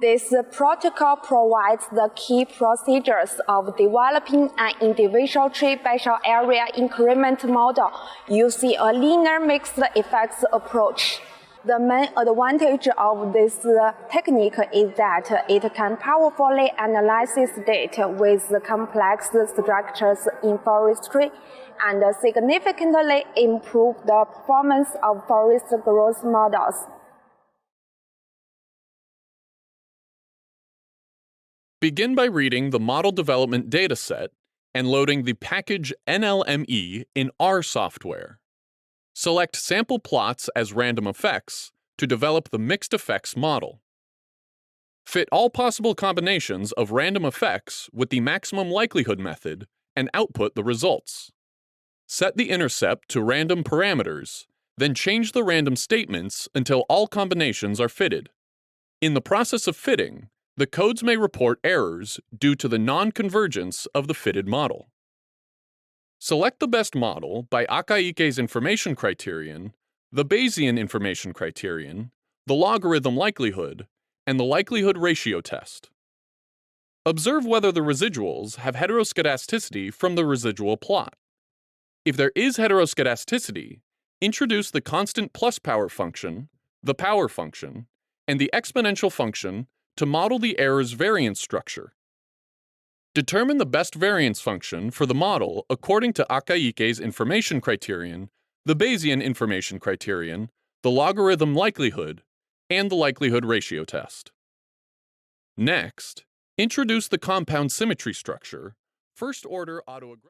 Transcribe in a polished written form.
This protocol provides the key procedures of developing an individual tree Basal area increment model using a linear mixed effects approach. The main advantage of this technique is that it can powerfully analyze data with complex structures in forestry and significantly improve the performance of forest growth models. Begin by reading the model development dataset and loading the package NLME in R software. Select sample plots as random effects to develop the mixed effects model. Fit all possible combinations of random effects with the maximum likelihood method and output the results. Set the intercept to random parameters, then change the random statements until all combinations are fitted. In the process of fitting, the codes may report errors due to the non-convergence of the fitted model. Select the best model by Akaike's information criterion, the Bayesian information criterion, the logarithm likelihood, and the likelihood ratio test. Observe whether the residuals have heteroscedasticity from the residual plot. If there is heteroscedasticity, introduce the constant plus power function, the power function, and the exponential function to model the error's variance structure. Determine the best variance function for the model according to Akaike's information criterion, the Bayesian information criterion, the logarithm likelihood, and the likelihood ratio test. Next, introduce the compound symmetry structure, first-order autoaggressive.